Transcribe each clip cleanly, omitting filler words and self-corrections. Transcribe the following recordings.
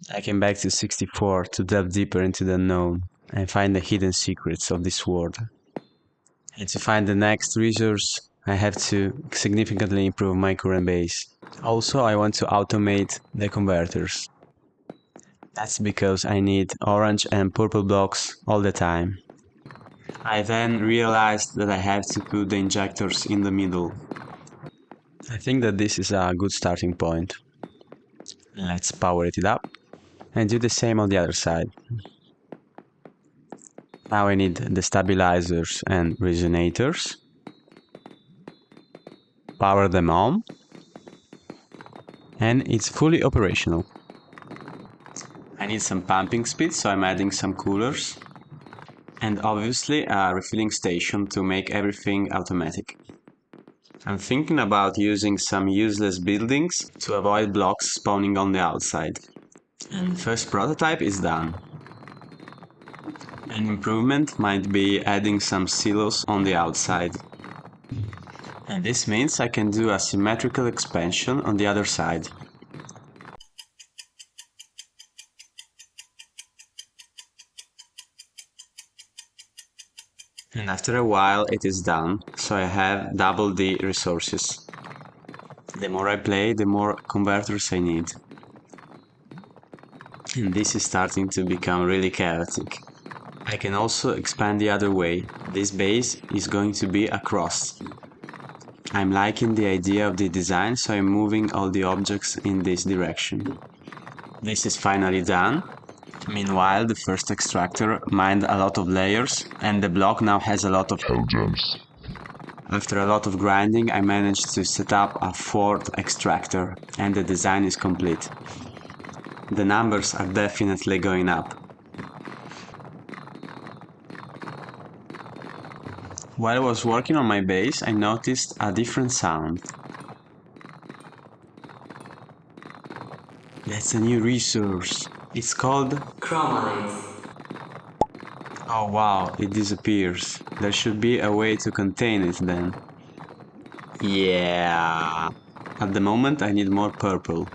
I came back to 64 to delve deeper into the unknown and find the hidden secrets of this world. And to find the next resource, I have to significantly improve my current base. Also, I want to automate the converters. That's because I need orange and purple blocks all the time. I then realized that I have to put the injectors in the middle. I think that this is a good starting point. Let's power it up and do the same on the other side. Now I need the stabilizers and resonators. Power them on. And it's fully operational. I need some pumping speed, so I'm adding some coolers. And obviously a refilling station to make everything automatic. I'm thinking about using some useless buildings to avoid blocks spawning on the outside. And the first prototype is done. An improvement might be adding some silos on the outside. And this means I can do a symmetrical expansion on the other side. And after a while it is done, so I have double the resources. The more I play, the more converters I need. And this is starting to become really chaotic. I can also expand the other way. This base is going to be a cross. I'm liking the idea of the design, so I'm moving all the objects in this direction. This is finally done. Meanwhile, the first extractor mined a lot of layers, and the block now has a lot of hell gems. After a lot of grinding, I managed to set up a fourth extractor, and the design is complete. The numbers are definitely going up. While I was working on my base, I noticed a different sound. That's a new resource. It's called Chromolite. Oh wow, it disappears. There should be a way to contain it then. Yeah. At the moment I need more purple.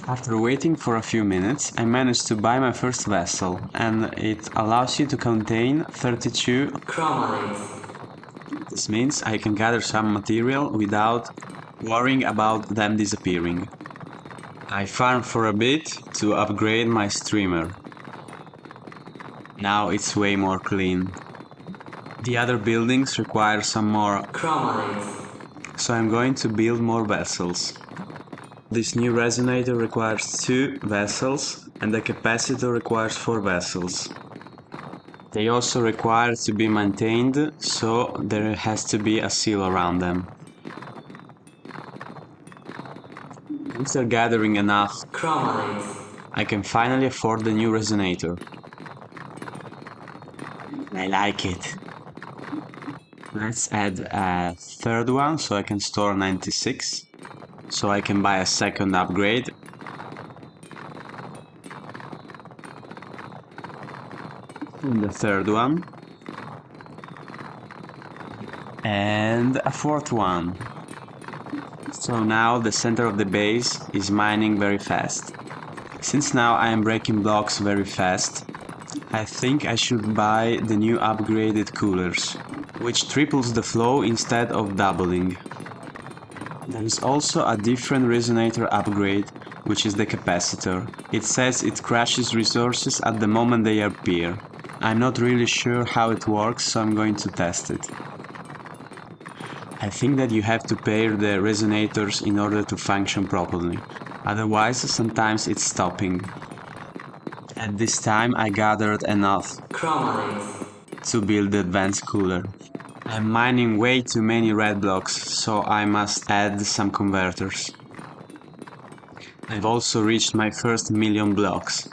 After waiting for a few minutes, I managed to buy my first vessel, and it allows you to contain 32 Chromolites. This means I can gather some material without worrying about them disappearing. I farmed for a bit to upgrade my streamer. Now it's way more clean. The other buildings require some more Chromolites, so I'm going to build more vessels. This new resonator requires 2 vessels, and the capacitor requires 4 vessels. They also require to be maintained, so there has to be a seal around them. After gathering enough Chromolites, I can finally afford the new resonator. I like it. Let's add a third one so I can store 96. So I can buy a second upgrade. And the third one. And a fourth one. So now the center of the base is mining very fast. Since now I am breaking blocks very fast, I think I should buy the new upgraded coolers, which triples the flow instead of doubling. There is also a different resonator upgrade, which is the capacitor. It says it crashes resources at the moment they appear. I'm not really sure how it works, so I'm going to test it. I think that you have to pair the resonators in order to function properly, otherwise sometimes it's stopping. At this time I gathered enough Chromolites to build the advanced cooler. I'm mining way too many red blocks, so I must add some converters. I've also reached my first million blocks.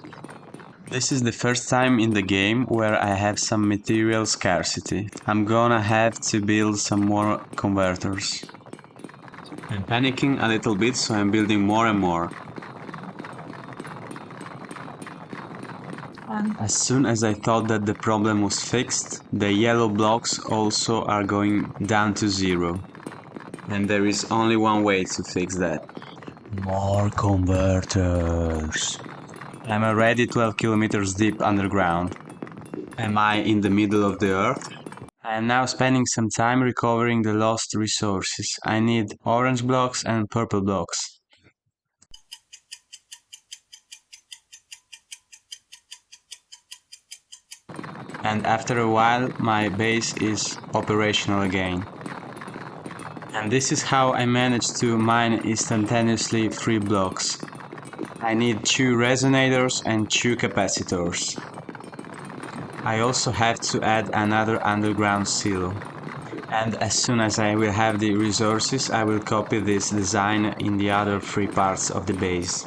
This is the first time in the game where I have some material scarcity. I'm gonna have to build some more converters. I'm panicking a little bit, so I'm building more and more. As soon as I thought that the problem was fixed, the yellow blocks also are going down to 0. And there is only one way to fix that. More converters. I'm already 12 kilometers deep underground. Am I in the middle of the earth? I am now spending some time recovering the lost resources. I need orange blocks and purple blocks. And after a while, my base is operational again. And this is how I managed to mine instantaneously 3 blocks. I need 2 resonators and 2 capacitors. I also have to add another underground silo. And as soon as I will have the resources, I will copy this design in the other 3 parts of the base.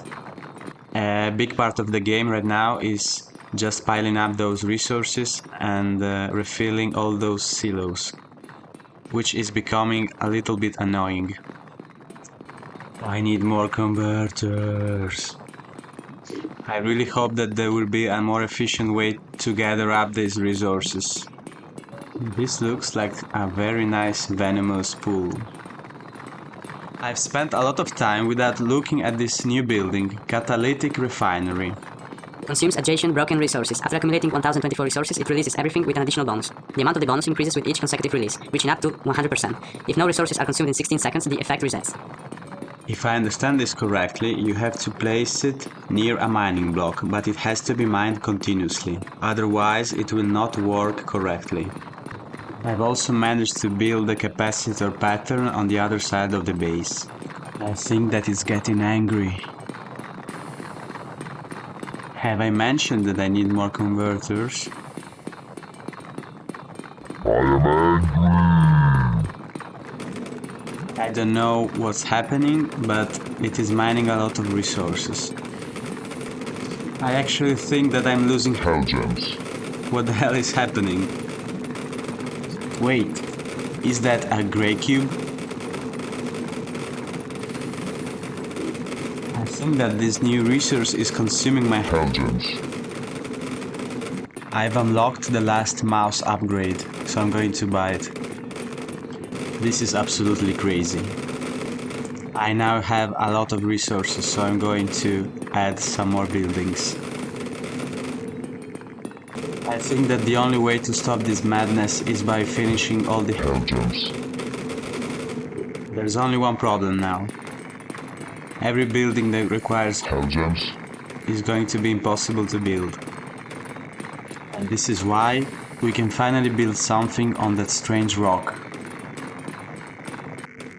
A big part of the game right now is just piling up those resources and refilling all those silos, which is becoming a little bit annoying. I need more converters. I really hope that there will be a more efficient way to gather up these resources. This looks like a very nice venomous pool. I've spent a lot of time without looking at this new building, Catalytic Refinery. Consumes adjacent broken resources. After accumulating 1024 resources, it releases everything with an additional bonus. The amount of the bonus increases with each consecutive release, reaching up to 100%. If no resources are consumed in 16 seconds, the effect resets. If I understand this correctly, you have to place it near a mining block, but it has to be mined continuously, otherwise it will not work correctly. I've also managed to build a capacitor pattern on the other side of the base. I think that it's getting angry. Have I mentioned that I need more converters? I am angry. I don't know what's happening, but it is mining a lot of resources. I actually think that I'm losing Hell gems. What the hell is happening? Wait, is that a gray cube? I think that this new resource is consuming my Hell gems. I've unlocked the last mouse upgrade, so I'm going to buy it. This is absolutely crazy. I now have a lot of resources, so I'm going to add some more buildings. I think that the only way to stop this madness is by finishing all the Hell gems. There's only one problem now. Every building that requires Hell gems. is going to be impossible to build. And this is why we can finally build something on that strange rock.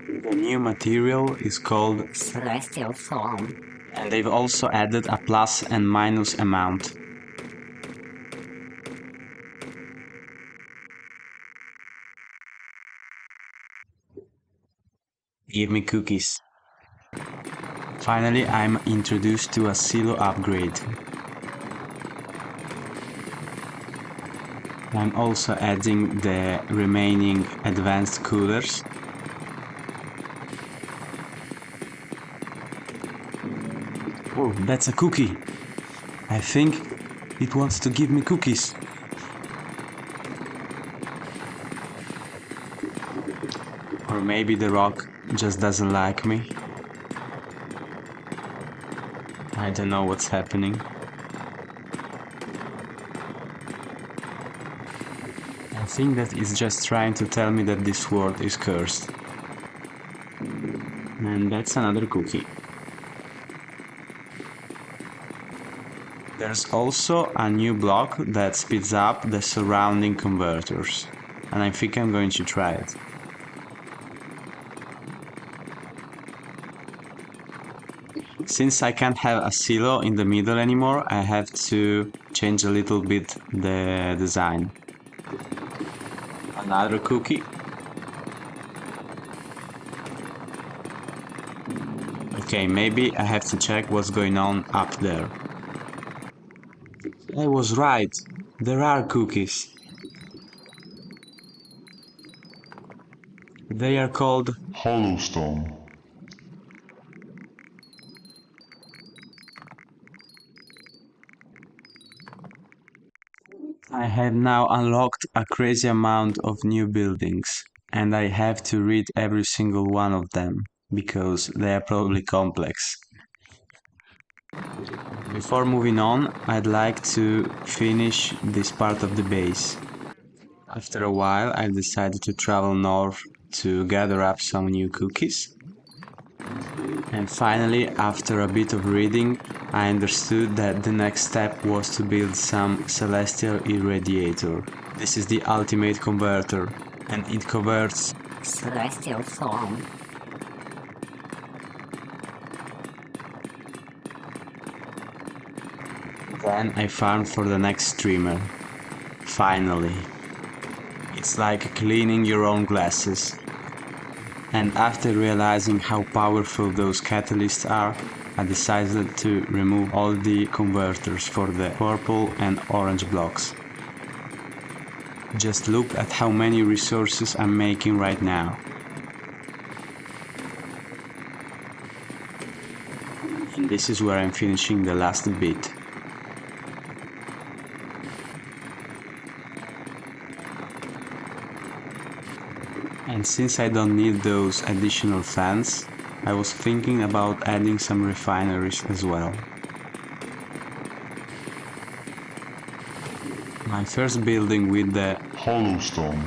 The new material is called Celestial Form. and they've also added a plus and minus amount. Give me cookies. Finally, I'm introduced to a silo upgrade. I'm also adding the remaining advanced coolers. Oh, that's a cookie. I think it wants to give me cookies. Or maybe the rock just doesn't like me. I don't know what's happening. I think that it's just trying to tell me that this world is cursed. And that's another cookie. There's also a new block that speeds up the surrounding converters, and I think I'm going to try it. Since I can't have a silo in the middle anymore, I have to change a little bit the design. Another cookie. Okay, maybe I have to check what's going on up there. I was right, there are cookies. They are called Hollowstone. I have now unlocked a crazy amount of new buildings, and I have to read every single one of them, because they are probably complex. Before moving on, I'd like to finish this part of the base. After a while, I decided to travel north to gather up some new cookies. And finally, after a bit of reading, I understood that the next step was to build some celestial irradiator. This is the ultimate converter, and it converts Celestial form. Then I farmed for the next streamer. Finally. It's like cleaning your own glasses. And after realizing how powerful those catalysts are, I decided to remove all the converters for the purple and orange blocks. Just look at how many resources I'm making right now. And this is where I'm finishing the last bit. And since I don't need those additional fans, I was thinking about adding some refineries as well. My first building with the Hollowstone.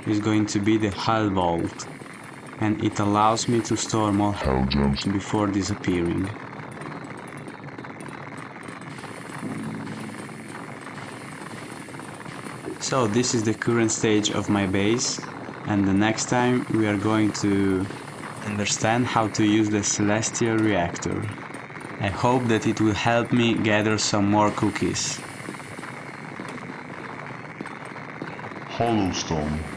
is going to be the Hull Vault, and it allows me to store more Hell gems. before disappearing. So this is the current stage of my base, and the next time we are going to understand how to use the Celestial Reactor. I hope that it will help me gather some more cookies. Hollowstone.